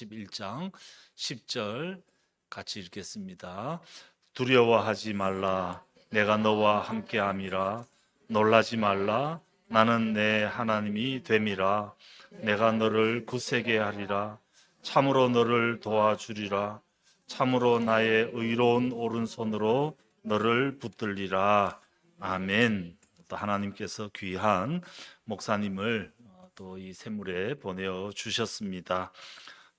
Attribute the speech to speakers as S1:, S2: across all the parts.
S1: 41장 10절 같이 읽겠습니다. 두려워하지 말라. 내가 너와 함께함이라. 놀라지 말라. 나는 내 하나님이 됨이라. 내가 너를 굳세게 하리라. 참으로 너를 도와주리라. 참으로 나의 의로운 오른손으로 너를 붙들리라. 아멘. 또 하나님께서 귀한 목사님을 또 이 새물에 보내어 주셨습니다.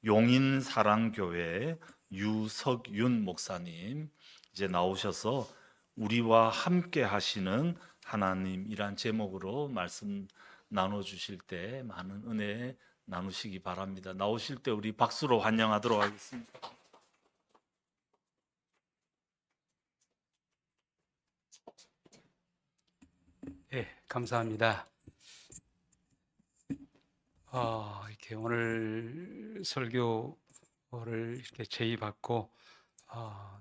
S1: 용인사랑교회 유석윤 목사님 이제 나오셔서 우리와 함께 하시는 하나님이란 제목으로 말씀 나눠주실 때 많은 은혜 나누시기 바랍니다. 나오실 때 우리 박수로 환영하도록 하겠습니다.
S2: 예, 감사합니다. 이렇게 오늘 설교를 이렇게 제의받고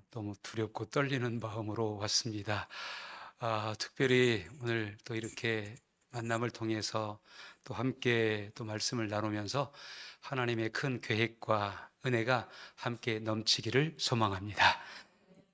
S2: 너무 두렵고 떨리는 마음으로 왔습니다. 특별히 오늘 또 이렇게 만남을 통해서 또 함께 또 말씀을 나누면서 하나님의 큰 계획과 은혜가 함께 넘치기를 소망합니다.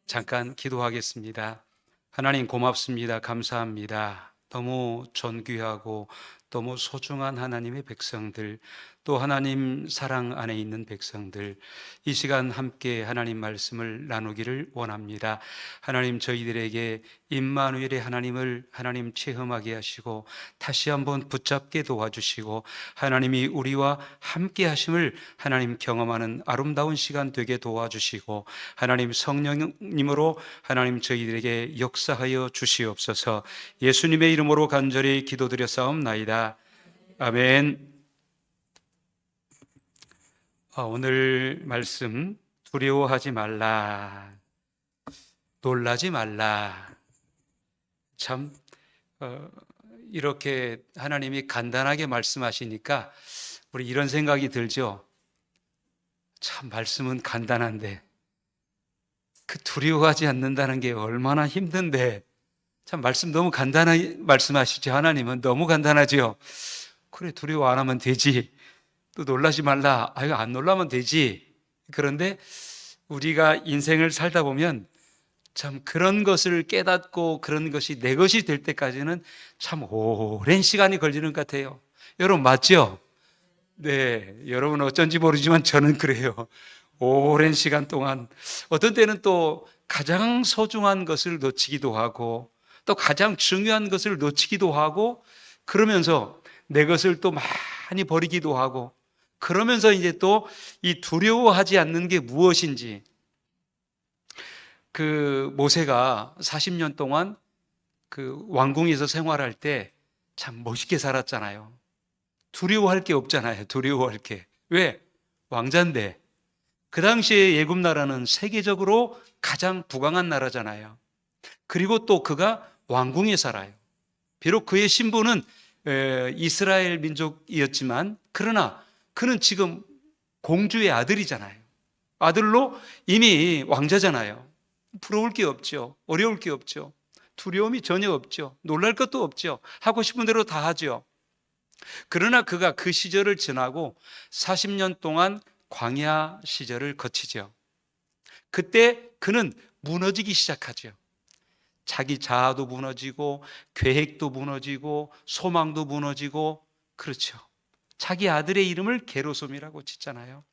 S2: 잠깐 기도하겠습니다. 하나님 고맙습니다. 감사합니다. 너무 존귀하고 너무 소중한 하나님의 백성들, 또 하나님 사랑 안에 있는 백성들, 이 시간 함께 하나님 말씀을 나누기를 원합니다. 하나님, 저희들에게 임마누엘의 하나님을 하나님 체험하게 하시고 다시 한번 붙잡게 도와주시고 하나님이 우리와 함께 하심을 하나님 경험하는 아름다운 시간 되게 도와주시고 하나님 성령님으로 하나님 저희들에게 역사하여 주시옵소서. 예수님의 이름으로 간절히 기도드려 싸움나이다. 아멘. 오늘 말씀, 두려워하지 말라, 놀라지 말라. 참 이렇게 하나님이 간단하게 말씀하시니까 우리 이런 생각이 들죠. 참 말씀은 간단한데 그 두려워하지 않는다는 게 얼마나 힘든데, 참 말씀 너무 간단하게 말씀하시죠. 하나님은 너무 간단하죠. 그래, 두려워 안 하면 되지. 또 놀라지 말라. 이거 안 놀라면 되지. 그런데 우리가 인생을 살다 보면 참 그런 것을 깨닫고 그런 것이 내 것이 될 때까지는 참 오랜 시간이 걸리는 것 같아요. 여러분 맞죠? 네, 여러분 어쩐지 모르지만 저는 그래요. 오랜 시간 동안 어떤 때는 또 가장 소중한 것을 놓치기도 하고 또 가장 중요한 것을 놓치기도 하고 그러면서 내 것을 또 많이 버리기도 하고 그러면서 이제 또 이 두려워하지 않는 게 무엇인지, 그 모세가 40년 동안 그 왕궁에서 생활할 때 참 멋있게 살았잖아요. 두려워할 게 없잖아요. 두려워할 게. 왜? 왕자인데. 그 당시에 애굽 나라는 세계적으로 가장 부강한 나라잖아요. 그리고 또 그가 왕궁에 살아요. 비록 그의 신분은 이스라엘 민족이었지만 그러나 그는 지금 공주의 아들이잖아요. 아들로 이미 왕자잖아요. 부러울 게 없죠. 어려울 게 없죠. 두려움이 전혀 없죠. 놀랄 것도 없죠. 하고 싶은 대로 다 하죠. 그러나 그가 그 시절을 지나고 40년 동안 광야 시절을 거치죠. 그때 그는 무너지기 시작하죠. 자기 자아도 무너지고 계획도 무너지고 소망도 무너지고, 그렇죠. 자기 아들의 이름을 게르솜이라고 짓잖아요.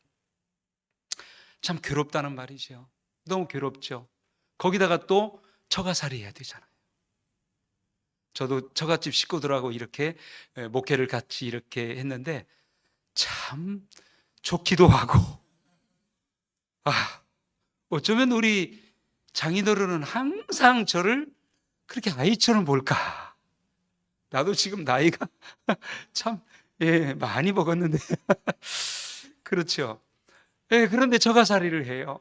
S2: 참 괴롭다는 말이죠. 너무 괴롭죠. 거기다가 또 처가살이 해야 되잖아요. 저도 처갓집 식구들하고 이렇게 목회를 같이 이렇게 했는데 참 좋기도 하고, 어쩌면 우리 장인어른은 항상 저를 그렇게 아이처럼 볼까? 나도 지금 나이가 참 많이 먹었는데 그렇죠. 그런데 처가살이를 해요.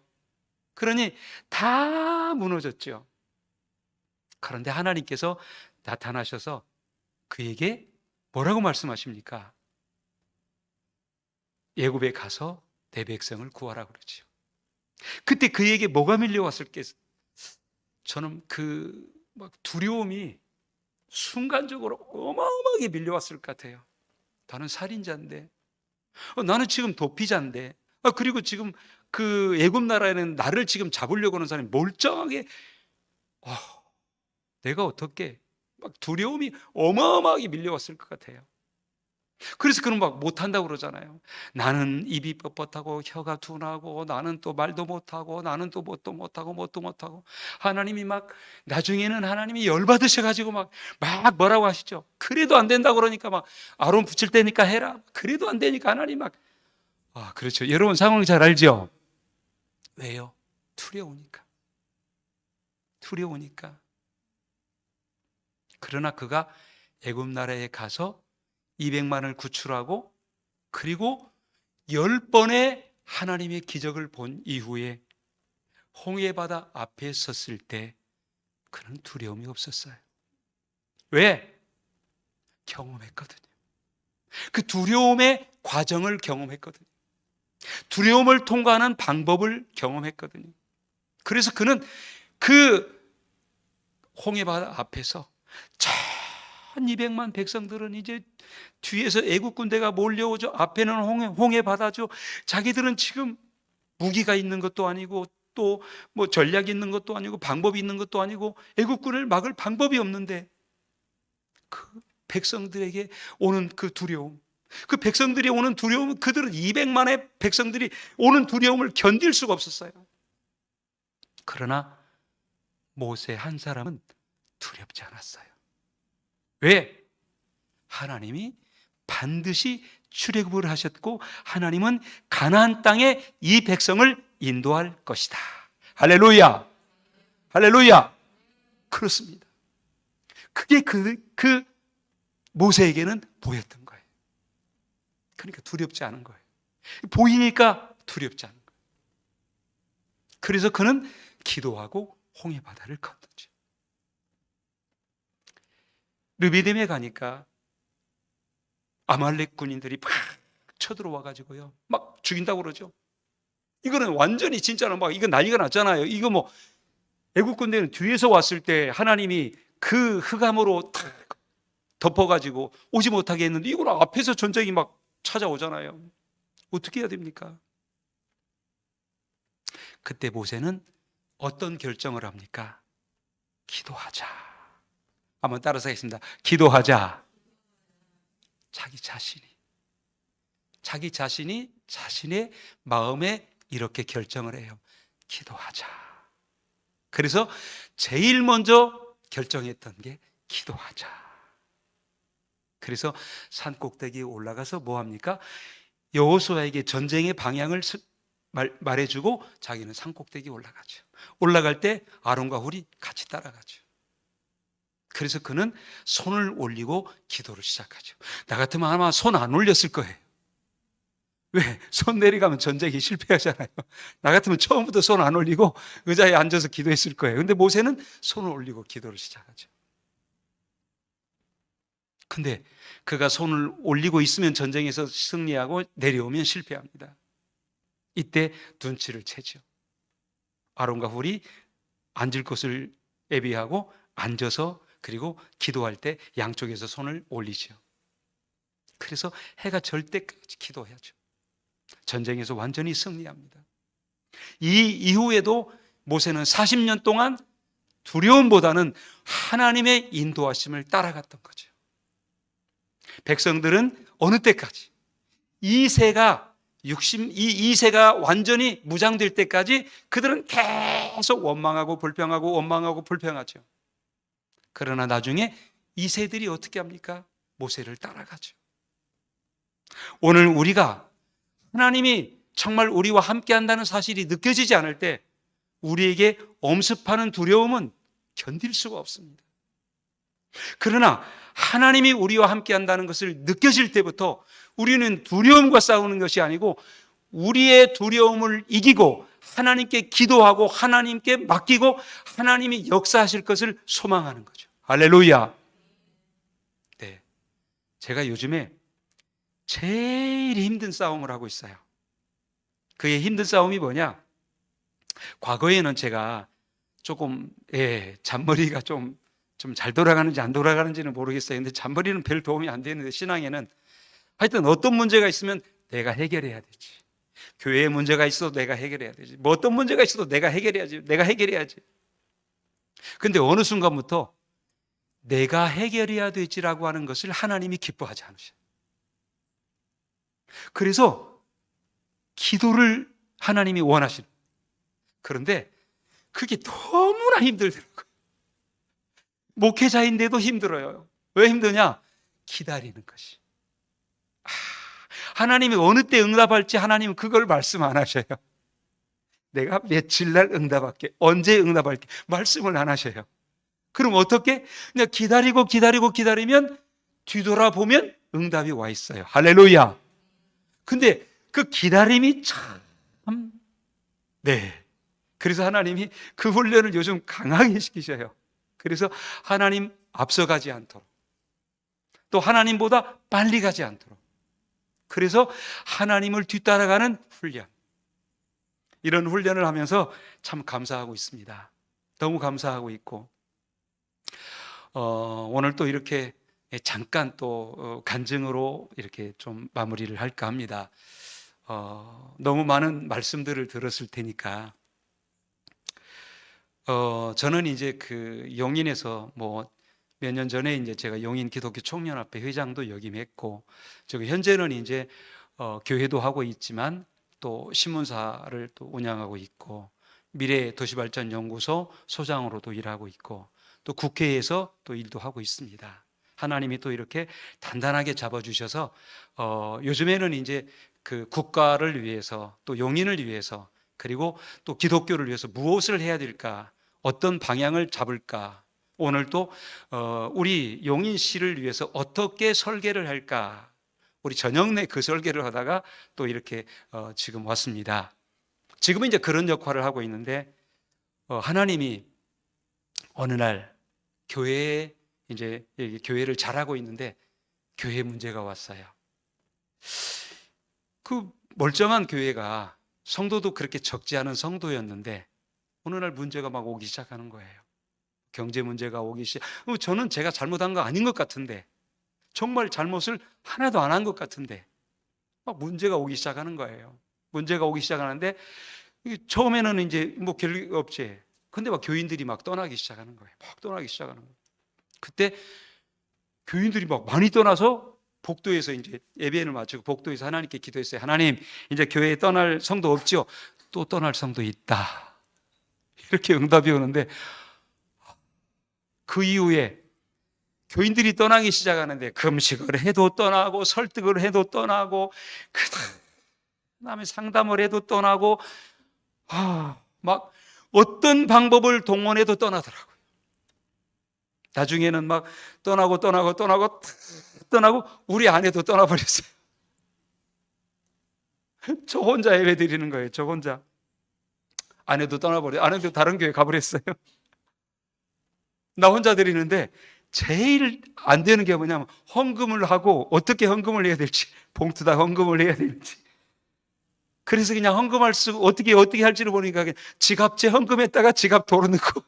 S2: 그러니 다 무너졌죠. 그런데 하나님께서 나타나셔서 그에게 뭐라고 말씀하십니까? 애굽에 가서 내 백성을 구하라 그러죠. 그때 그에게 뭐가 밀려왔을까? 저는 그 막 두려움이 순간적으로 어마어마하게 밀려왔을 것 같아요. 나는 살인자인데, 나는 지금 도피자인데, 그리고 지금 그 애굽 나라에는 나를 지금 잡으려고 하는 사람이 멀쩡하게, 내가 어떻게, 막 두려움이 어마어마하게 밀려왔을 것 같아요. 그래서 그런 막 못한다고 그러잖아요. 나는 입이 뻣뻣하고 혀가 둔하고 나는 또 말도 못하고 나는 또 뭣도 못하고 하나님이 막 나중에는 하나님이 열받으셔가지고 막 뭐라고 하시죠. 그래도 안 된다고 그러니까 막 아론 붙일 때니까 해라. 그래도 안 되니까 하나님 막 그렇죠. 여러분 상황 잘 알죠? 왜요? 두려우니까. 그러나 그가 애굽 나라에 가서 200만을 구출하고 그리고 10번의 하나님의 기적을 본 이후에 홍해바다 앞에 섰을 때 그는 두려움이 없었어요. 왜? 경험했거든요. 그 두려움의 과정을 경험했거든요. 두려움을 통과하는 방법을 경험했거든요. 그래서 그는 그 홍해바다 앞에서 1200만 백성들은 이제 뒤에서 애국 군대가 몰려오죠. 앞에는 홍해바다죠. 자기들은 지금 무기가 있는 것도 아니고 또 뭐 전략이 있는 것도 아니고 방법이 있는 것도 아니고 애국군을 막을 방법이 없는데 그 백성들에게 오는 그 두려움, 그 백성들이 오는 두려움은 그들은 200만의 백성들이 오는 두려움을 견딜 수가 없었어요. 그러나 모세 한 사람은 두렵지 않았어요. 왜? 하나님이 반드시 출애굽을 하셨고 하나님은 가나안 땅에 이 백성을 인도할 것이다. 할렐루야. 할렐루야. 그렇습니다. 그게 그 모세에게는 보였던 거예요. 그러니까 두렵지 않은 거예요. 보이니까 두렵지 않은 거예요. 그래서 그는 기도하고 홍해바다를 건넜죠. 르비딤에 가니까 아말렉 군인들이 막 쳐들어와 가지고요, 막 죽인다고 그러죠. 이거는 완전히 진짜로 막 이거 난리가 났잖아요. 이거 뭐 애국 군대는 뒤에서 왔을 때 하나님이 그 흑암으로 탁 덮어가지고 오지 못하게 했는데 이걸 앞에서 전쟁이 막 찾아오잖아요. 어떻게 해야 됩니까? 그때 모세는 어떤 결정을 합니까? 기도하자. 한번 따라서 하겠습니다. 기도하자. 자기 자신이 자신의 마음에 이렇게 결정을 해요. 기도하자. 그래서 제일 먼저 결정했던 게 기도하자. 그래서 산 꼭대기에 올라가서 뭐 합니까? 여호수아에게 전쟁의 방향을 말해주고 자기는 산 꼭대기에 올라가죠. 올라갈 때 아론과 훌이 같이 따라가죠. 그래서 그는 손을 올리고 기도를 시작하죠. 나 같으면 아마 손 안 올렸을 거예요. 왜? 손 내려가면 전쟁이 실패하잖아요. 나 같으면 처음부터 손 안 올리고 의자에 앉아서 기도했을 거예요. 근데 모세는 손을 올리고 기도를 시작하죠. 근데 그가 손을 올리고 있으면 전쟁에서 승리하고 내려오면 실패합니다. 이때 눈치를 채죠. 아론과 훌이 앉을 곳을 애비하고 앉아서 그리고 기도할 때 양쪽에서 손을 올리죠. 그래서 해가 절 때까지 기도해야죠. 전쟁에서 완전히 승리합니다. 이 이후에도 모세는 40년 동안 두려움보다는 하나님의 인도하심을 따라갔던 거죠. 백성들은 어느 때까지 이세가 완전히 무장될 때까지 그들은 계속 원망하고 불평하죠. 그러나 나중에 이세들이 어떻게 합니까? 모세를 따라가죠. 오늘 우리가 하나님이 정말 우리와 함께 한다는 사실이 느껴지지 않을 때 우리에게 엄습하는 두려움은 견딜 수가 없습니다. 그러나 하나님이 우리와 함께 한다는 것을 느껴질 때부터 우리는 두려움과 싸우는 것이 아니고 우리의 두려움을 이기고 하나님께 기도하고 하나님께 맡기고 하나님이 역사하실 것을 소망하는 거죠. 할렐루야. 네, 제가 요즘에 제일 힘든 싸움을 하고 있어요. 그의 힘든 싸움이 뭐냐? 과거에는 제가 조금 잔머리가 좀 잘 돌아가는지 안 돌아가는지는 모르겠어요. 근데 잔머리는 별 도움이 안 되는데 신앙에는 하여튼 어떤 문제가 있으면 내가 해결해야 되지. 교회에 문제가 있어도 내가 해결해야 되지. 뭐 어떤 문제가 있어도 내가 해결해야지. 내가 해결해야지. 근데 어느 순간부터 내가 해결해야 되지라고 하는 것을 하나님이 기뻐하지 않으셔요. 그래서 기도를 하나님이 원하시는. 그런데 그게 너무나 힘들더라고요. 목회자인데도 힘들어요. 왜 힘드냐? 기다리는 것이. 하나님이 어느 때 응답할지 하나님은 그걸 말씀 안 하셔요. 내가 며칠 날 응답할게, 언제 응답할게 말씀을 안 하셔요. 그럼 어떻게? 그냥 기다리면 뒤돌아보면 응답이 와 있어요. 할렐루야. 근데 그 기다림이 참, 네. 그래서 하나님이 그 훈련을 요즘 강하게 시키셔요. 그래서 하나님 앞서가지 않도록, 또 하나님보다 빨리 가지 않도록, 그래서 하나님을 뒤따라가는 훈련, 이런 훈련을 하면서 참 감사하고 있습니다. 너무 감사하고 있고, 오늘 또 이렇게 잠깐 또 간증으로 이렇게 좀 마무리를 할까 합니다. 너무 많은 말씀들을 들었을 테니까, 저는 이제 그 용인에서 뭐 몇 년 전에 이제 제가 용인 기독교 청년합회 회장도 역임했고, 현재는 이제 교회도 하고 있지만 또 신문사를 또 운영하고 있고, 미래 도시발전연구소 소장으로도 일하고 있고, 또 국회에서 또 일도 하고 있습니다. 하나님이 또 이렇게 단단하게 잡아주셔서 요즘에는 이제 그 국가를 위해서, 또 용인을 위해서, 그리고 또 기독교를 위해서 무엇을 해야 될까, 어떤 방향을 잡을까, 오늘 또 우리 용인시를 위해서 어떻게 설계를 할까, 우리 저녁 내 그 설계를 하다가 또 이렇게 지금 왔습니다. 지금은 이제 그런 역할을 하고 있는데, 하나님이 어느 날 교회에 이제 교회를 잘하고 있는데 교회 문제가 왔어요. 그 멀쩡한 교회가 성도도 그렇게 적지 않은 성도였는데 어느 날 문제가 막 오기 시작하는 거예요. 경제 문제가 오기 시작. 저는 제가 잘못한 거 아닌 것 같은데, 정말 잘못을 하나도 안 한 것 같은데 막 문제가 오기 시작하는 거예요. 문제가 오기 시작하는데 처음에는 이제 뭐 별일 없지. 근데 막 교인들이 막 떠나기 시작하는 거예요. 막 떠나기 시작하는 거예요. 그때 교인들이 막 많이 떠나서 복도에서 이제 예배를 마치고 복도에서 하나님께 기도했어요. 하나님, 이제 교회에 떠날 성도 없죠? 또 떠날 성도 있다. 이렇게 응답이 오는데, 그 이후에 교인들이 떠나기 시작하는데 금식을 해도 떠나고 설득을 해도 떠나고 그다음에 상담을 해도 떠나고, 막 어떤 방법을 동원해도 떠나더라고요. 나중에는 막 떠나고 우리 아내도 떠나버렸어요. 저 혼자 예배 드리는 거예요. 저 혼자. 아내도 떠나버려요. 아내도 다른 교회 가버렸어요. 나 혼자 드리는데 제일 안 되는 게 뭐냐면 헌금을 하고 어떻게 헌금을 해야 될지, 봉투다 헌금을 해야 될지. 그래서 그냥 헌금할 수 어떻게 할지를 보니까 그냥 지갑채 헌금했다가 지갑 도로 넣고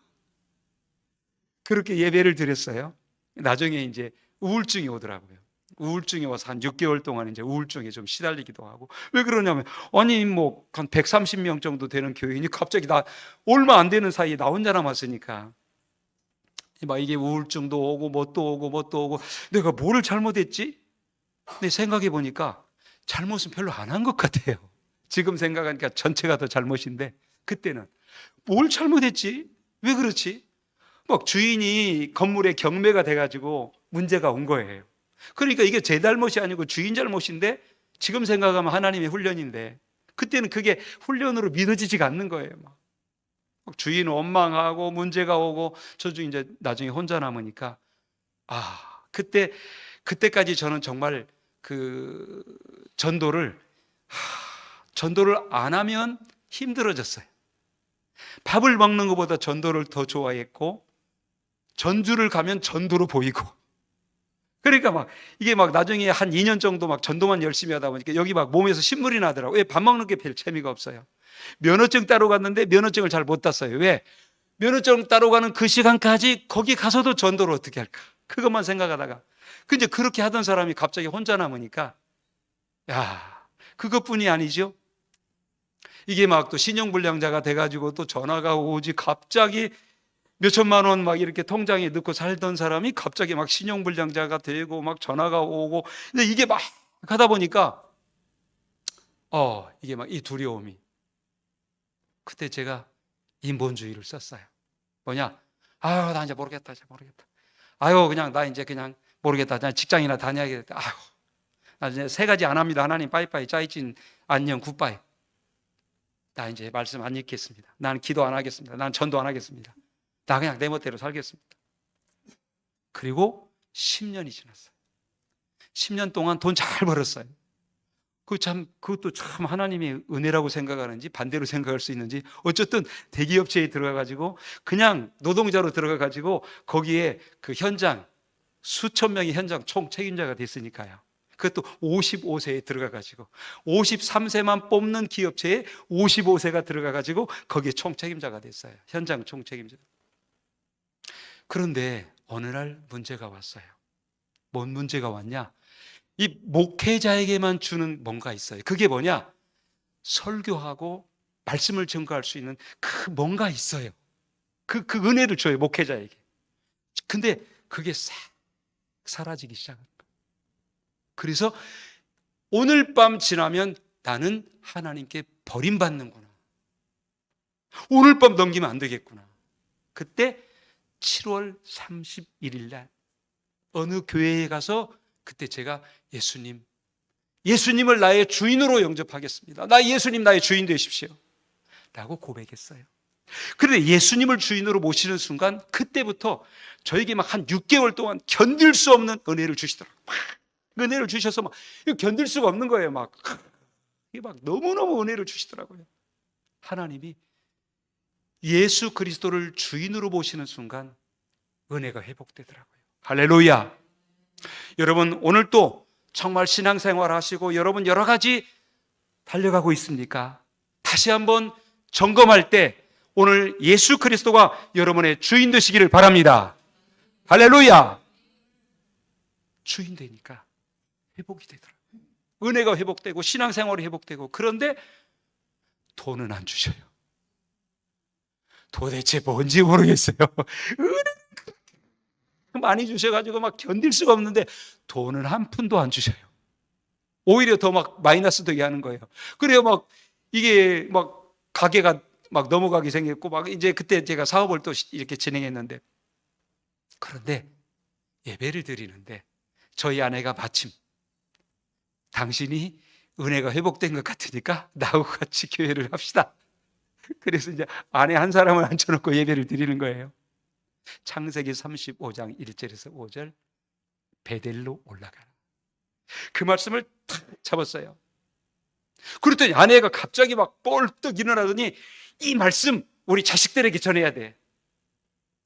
S2: 그렇게 예배를 드렸어요. 나중에 이제 우울증이 오더라고요. 우울증이 와서 한 6개월 동안 이제 우울증에 좀 시달리기도 하고. 왜 그러냐면, 아니 뭐 한 130명 정도 되는 교인이 갑자기 나 얼마 안 되는 사이에 나 혼자 남았으니까 막 이게 우울증도 오고 뭣도 오고 내가 뭐를 잘못했지? 근데 생각해 보니까 잘못은 별로 안 한 것 같아요. 지금 생각하니까 전체가 더 잘못인데, 그때는 뭘 잘못했지? 왜 그렇지? 막 주인이 건물에 경매가 돼가지고 문제가 온 거예요. 그러니까 이게 제 잘못이 아니고 주인 잘못인데, 지금 생각하면 하나님의 훈련인데, 그때는 그게 훈련으로 믿어지지가 않는 거예요. 막 주인 원망하고 문제가 오고, 저도 이제 나중에 혼자 남으니까, 그때까지 저는 정말 그 전도를 안 하면 힘들어졌어요. 밥을 먹는 것보다 전도를 더 좋아했고, 전주를 가면 전도로 보이고, 그러니까 막 이게 막 나중에 한 2년 정도 막 전도만 열심히 하다 보니까 여기 막 몸에서 신물이 나더라고요. 왜? 밥 먹는 게 별 재미가 없어요. 면허증 따러 갔는데 면허증을 잘 못 땄어요. 왜? 면허증 따러 가는 그 시간까지 거기 가서도 전도를 어떻게 할까? 그것만 생각하다가, 근데 그렇게 하던 사람이 갑자기 혼자 남으니까, 그것뿐이 아니죠. 이게 막 또 신용불량자가 돼가지고 또 전화가 오지. 갑자기 몇 천만 원 막 이렇게 통장에 넣고 살던 사람이 갑자기 막 신용불량자가 되고 막 전화가 오고. 근데 이게 막 하다 보니까 이게 막 이 두려움이. 그때 제가 인본주의를 썼어요. 뭐냐? 아유, 나 이제 모르겠다. 이제 모르겠다. 아유, 그냥 나 이제 그냥 모르겠다. 그냥 직장이나 다녀야겠다. 아유, 나 이제 세 가지 안 합니다. 하나님 빠이빠이 짜이진 안녕 굿바이. 나 이제 말씀 안 읽겠습니다. 나는 기도 안 하겠습니다. 나는 전도 안 하겠습니다. 나 그냥 내 멋대로 살겠습니다. 그리고 10년이 지났어요. 10년 동안 돈 잘 벌었어요. 그것도 참 하나님의 은혜라고 생각하는지 반대로 생각할 수 있는지, 어쨌든 대기업체에 들어가가지고 그냥 노동자로 들어가가지고 거기에 그 현장 수천 명의 현장 총 책임자가 됐으니까요. 그것도 55세에 들어가가지고 53세만 뽑는 기업체에 55세가 들어가가지고 거기에 총 책임자가 됐어요. 현장 총 책임자. 그런데 어느 날 문제가 왔어요. 뭔 문제가 왔냐? 이 목회자에게만 주는 뭔가 있어요. 그게 뭐냐? 설교하고 말씀을 증거할 수 있는 그 뭔가 있어요. 그 은혜를 줘요, 목회자에게. 근데 그게 싹 사라지기 시작합니다. 그래서 오늘 밤 지나면 나는 하나님께 버림받는구나. 오늘 밤 넘기면 안 되겠구나. 그때 7월 31일 날 어느 교회에 가서 그때 제가 예수님을 나의 주인으로 영접하겠습니다. 나 예수님 나의 주인 되십시오. 라고 고백했어요. 그런데 예수님을 주인으로 모시는 순간 그때부터 저에게 막 한 6개월 동안 견딜 수 없는 은혜를 주시더라고요. 은혜를 주셔서 막 견딜 수가 없는 거예요. 이게 막 너무너무 은혜를 주시더라고요. 하나님이 예수 그리스도를 주인으로 모시는 순간 은혜가 회복되더라고요. 할렐루야. 여러분, 오늘 또 정말 신앙생활 하시고 여러분 여러 가지 달려가고 있습니까? 다시 한번 점검할 때 오늘 예수 그리스도가 여러분의 주인 되시기를 바랍니다. 할렐루야. 주인 되니까 회복이 되더라고요. 은혜가 회복되고 신앙생활이 회복되고. 그런데 돈은 안 주셔요. 도대체 뭔지 모르겠어요. 은혜 많이 주셔가지고 막 견딜 수가 없는데 돈은 한 푼도 안 주셔요. 오히려 더 막 마이너스 되게 하는 거예요. 그래요. 막 이게 막 가게가 막 넘어가게 생겼고, 막 이제 그때 제가 사업을 또 이렇게 진행했는데, 그런데 예배를 드리는데 저희 아내가 마침 당신이 은혜가 회복된 것 같으니까 나하고 같이 교회를 합시다. 그래서 이제 아내 한 사람을 앉혀놓고 예배를 드리는 거예요. 창세기 35장 1절에서 5절, 베델로 올라가라. 그 말씀을 탁 잡았어요. 그랬더니 아내가 갑자기 막 뻘떡 일어나더니 이 말씀 우리 자식들에게 전해야 돼.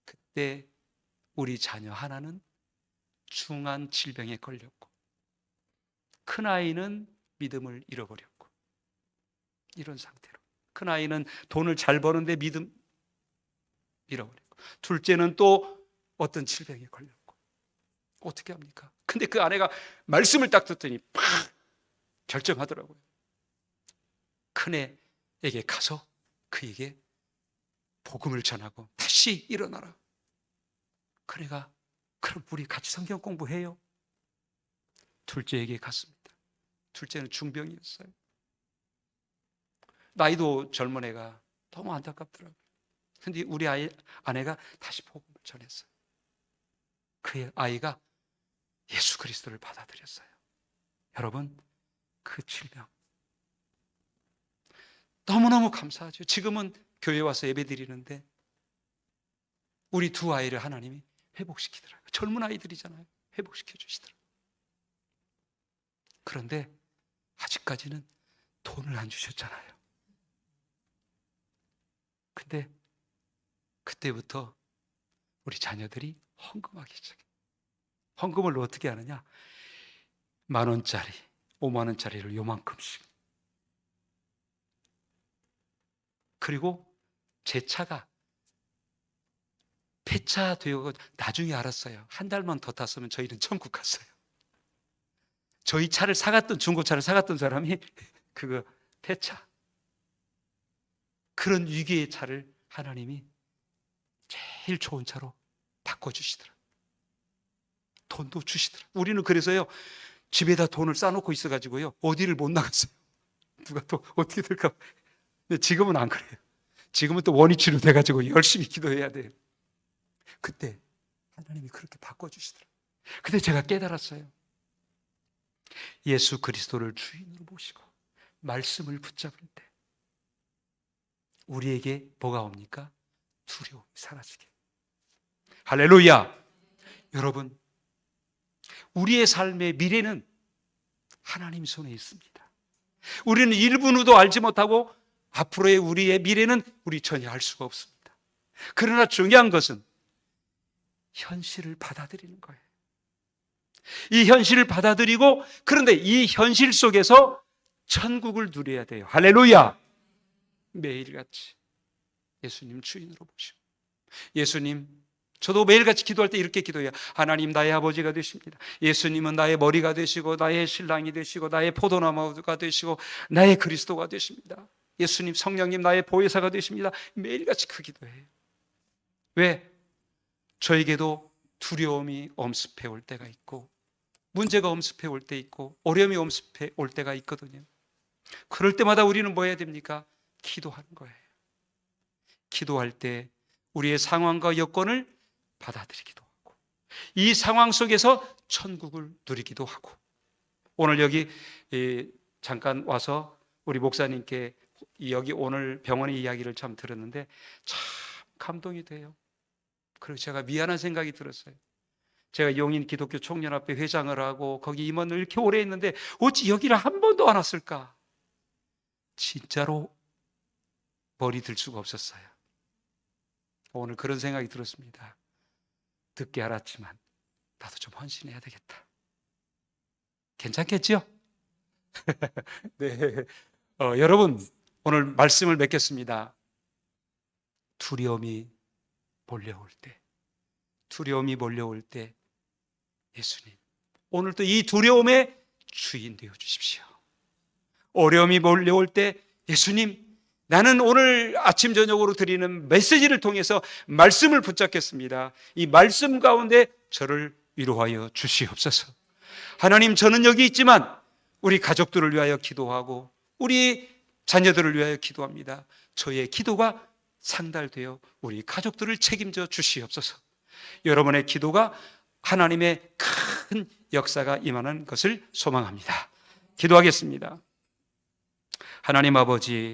S2: 그때 우리 자녀 하나는 중한 질병에 걸렸고 큰아이는 믿음을 잃어버렸고, 이런 상태로 큰아이는 돈을 잘 버는데 믿음 잃어버렸고, 둘째는 또 어떤 질병에 걸렸고. 어떻게 합니까? 근데 그 아내가 말씀을 딱 듣더니 팍 결정하더라고요. 큰애에게 가서 그에게 복음을 전하고 다시 일어나라. 큰애가 그럼 우리 같이 성경 공부해요. 둘째에게 갔습니다. 둘째는 중병이었어요. 나이도 젊은 애가 너무 안타깝더라고요. 근데 우리 아내가 다시 복음을 전했어요. 그 아이가 예수 그리스도를 받아들였어요. 여러분, 그 질병 너무너무 감사하죠. 지금은 교회 와서 예배 드리는데 우리 두 아이를 하나님이 회복시키더라고요. 젊은 아이들이잖아요. 회복시켜 주시더라고요. 그런데 아직까지는 돈을 안 주셨잖아요. 근데 그때부터 우리 자녀들이 헌금하기 시작해요. 헌금을 어떻게 하느냐? 10,000원짜리, 50,000원짜리를 요만큼씩. 그리고 제 차가 폐차 되고 나중에 알았어요. 한 달만 더 탔으면 저희는 천국 갔어요. 저희 차를 사갔던, 중고차를 사갔던 사람이 그거 폐차. 그런 위기의 차를 하나님이 제일 좋은 차로 바꿔주시더라. 돈도 주시더라. 우리는 그래서요, 집에다 돈을 쌓아놓고 있어가지고요, 어디를 못 나갔어요. 누가 또 어떻게 될까. 근데 지금은 안 그래요. 지금은 또 원위치로 돼가지고 열심히 기도해야 돼요. 그때 하나님이 그렇게 바꿔주시더라. 근데 제가 깨달았어요. 예수 그리스도를 주인으로 모시고 말씀을 붙잡을 때 우리에게 뭐가 옵니까? 두려움이 사라지게. 할렐루야. 여러분, 우리의 삶의 미래는 하나님 손에 있습니다. 우리는 일부도 알지 못하고 앞으로의 우리의 미래는 우리 전혀 알 수가 없습니다. 그러나 중요한 것은 현실을 받아들이는 거예요. 이 현실을 받아들이고, 그런데 이 현실 속에서 천국을 누려야 돼요. 할렐루야. 매일같이 예수님 주인으로 모시고, 예수님, 저도 매일같이 기도할 때 이렇게 기도해요. 하나님, 나의 아버지가 되십니다. 예수님은 나의 머리가 되시고 나의 신랑이 되시고 나의 포도나무가 되시고 나의 그리스도가 되십니다. 예수님, 성령님, 나의 보혜사가 되십니다. 매일같이 그 기도해요. 왜? 저에게도 두려움이 엄습해 올 때가 있고, 문제가 엄습해 올 때 있고, 어려움이 엄습해 올 때가 있거든요. 그럴 때마다 우리는 뭐 해야 됩니까? 기도하는 거예요. 기도할 때 우리의 상황과 여건을 받아들이기도 하고, 이 상황 속에서 천국을 누리기도 하고. 오늘 여기 잠깐 와서 우리 목사님께 여기 오늘 병원의 이야기를 참 들었는데 참 감동이 돼요. 그리고 제가 미안한 생각이 들었어요. 제가 용인 기독교 청년합회 회장을 하고 거기 임원을 이렇게 오래 했는데 어찌 여기를 한 번도 안 왔을까? 진짜로 머리 들 수가 없었어요. 오늘 그런 생각이 들었습니다. 듣게 알았지만 나도 좀 헌신해야 되겠다. 괜찮겠죠? 네. 여러분, 오늘 말씀을 맺겠습니다. 두려움이 몰려올 때, 두려움이 몰려올 때 예수님, 오늘도 이 두려움의 주인 되어 주십시오. 어려움이 몰려올 때 예수님, 나는 오늘 아침 저녁으로 드리는 메시지를 통해서 말씀을 붙잡겠습니다. 이 말씀 가운데 저를 위로하여 주시옵소서. 하나님, 저는 여기 있지만 우리 가족들을 위하여 기도하고 우리 자녀들을 위하여 기도합니다. 저의 기도가 상달되어 우리 가족들을 책임져 주시옵소서. 여러분의 기도가 하나님의 큰 역사가 임하는 것을 소망합니다. 기도하겠습니다. 하나님 아버지,